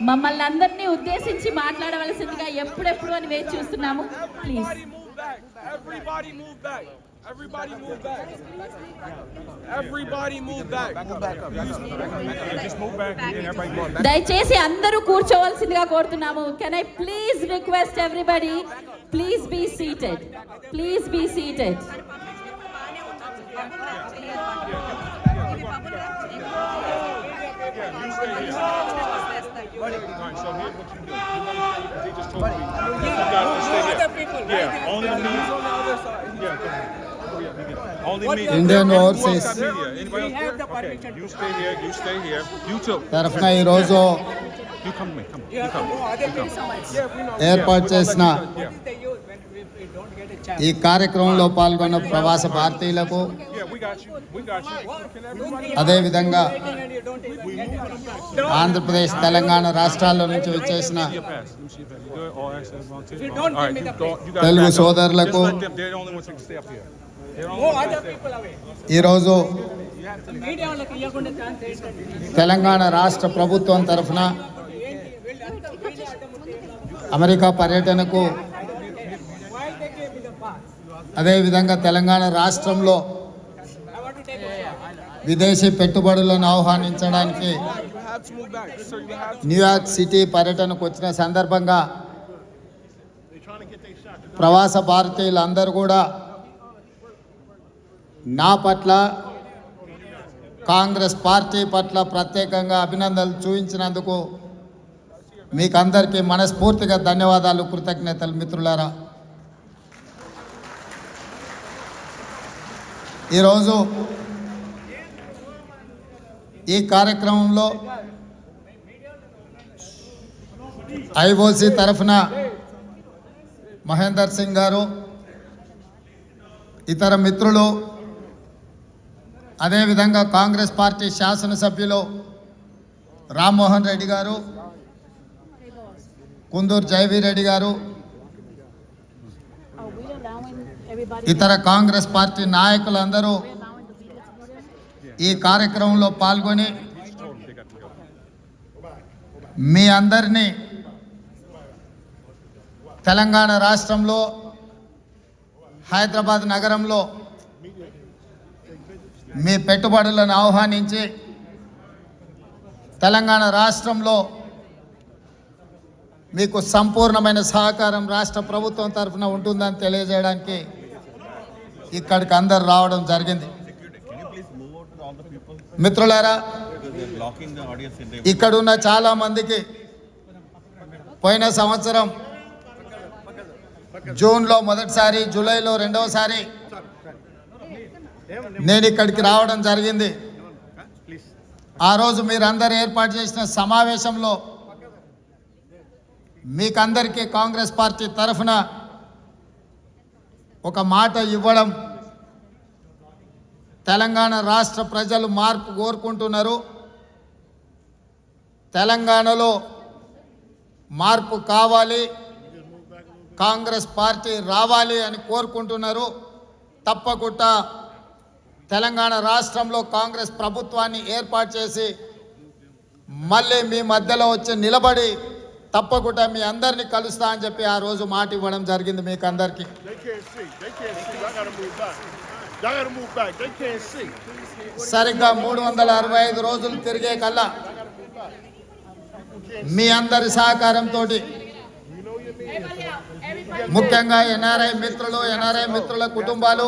మమ్మల్ని అందరినీ ఉద్దేశించి మాట్లాడవలసిందిగా ఎప్పుడెప్పుడు అని వేచి చూస్తున్నాము. Please Everybody move back. Everybody move back. Everybody move back. Just move back. దయచేసి అందరూ కూర్చోవాల్సిందిగా కోరుతున్నాము. Can I please request everybody, please be seated, please be seated. Indian Overseas తరఫున ఈరోజు ఏర్పాటు చేసిన ఈ కార్యక్రమంలో పాల్గొన్న ప్రవాస భారతీయులకు, అదేవిధంగా ఆంధ్రప్రదేశ్, తెలంగాణ రాష్ట్రాల నుంచి వచ్చేసిన తెలుగు సోదరులకు ఈరోజు తెలంగాణ రాష్ట్ర ప్రభుత్వం తరఫున అమెరికా పర్యటనకు, అదేవిధంగా తెలంగాణ రాష్ట్రంలో విదేశీ పెట్టుబడులను ఆహ్వానించడానికి న్యూయార్క్ సిటీ పర్యటనకు వచ్చిన సందర్భంగా ప్రవాస భారతీయులందరూ కూడా నా పట్ల, కాంగ్రెస్ పార్టీ పట్ల ప్రత్యేకంగా అభినందనలు చూపించినందుకు మీకు అందరికీ మనస్ఫూర్తిగా ధన్యవాదాలు, కృతజ్ఞతలు మిత్రులారా. ఈరోజు ఈ కార్యక్రమంలో ఐఓసి తరఫున మహేందర్ సింగ్ గారు, ఇతర మిత్రులు, అదేవిధంగా కాంగ్రెస్ పార్టీ శాసనసభ్యులు రామ్మోహన్ రెడ్డి గారు, కుందూరు జయవీరెడ్డి గారు, ఇతర కాంగ్రెస్ పార్టీ నాయకులందరూ ఈ కార్యక్రమంలో పాల్గొని మీ అందరినీ తెలంగాణ రాష్ట్రంలో హైదరాబాద్ నగరంలో మీ పెట్టుబడులను ఆహ్వానించి తెలంగాణ రాష్ట్రంలో మీకు సంపూర్ణమైన సహకారం రాష్ట్ర ప్రభుత్వం తరఫున ఉంటుందని తెలియజేయడానికి ఇక్కడికి అందరు రావడం జరిగింది. మిత్రులారా, ఇక్కడున్న చాలా మందికి పోయిన సంవత్సరం జూన్లో మొదటిసారి, జూలైలో రెండవసారి నేను ఇక్కడికి రావడం జరిగింది. ఆ రోజు మీరందరూ ఏర్పాటు చేసిన సమావేశంలో మీకందరికీ కాంగ్రెస్ పార్టీ తరఫున ఒక మాట ఇవ్వడం, తెలంగాణ రాష్ట్ర ప్రజలు మార్పు కోరుకుంటున్నారు, తెలంగాణలో మార్పు కావాలి, కాంగ్రెస్ పార్టీ రావాలి అని కోరుకుంటున్నారు. తప్పకుండా తెలంగాణ రాష్ట్రంలో కాంగ్రెస్ ప్రభుత్వాన్ని ఏర్పాటు చేసి మళ్ళీ మీ మధ్యలో వచ్చి నిలబడి తప్పకుండా మీ అందరినీ కలుస్తా అని చెప్పి ఆ రోజు మాట ఇవ్వడం జరిగింది మీకు అందరికీ. సరిగ్గా 365 రోజులు తిరిగే కల్లా మీ అందరి సహకారంతో, ముఖ్యంగా ఎన్ఆర్ఐ మిత్రులు, ఎన్ఆర్ఐ మిత్రుల కుటుంబాలు,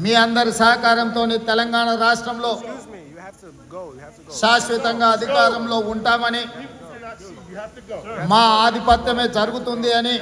మీ అందరి సహకారంతో తెలంగాణ రాష్ట్రంలో శాశ్వతంగా అధికారంలో ఉంటామని, మా ఆధిపత్యమే జరుగుతుంది అని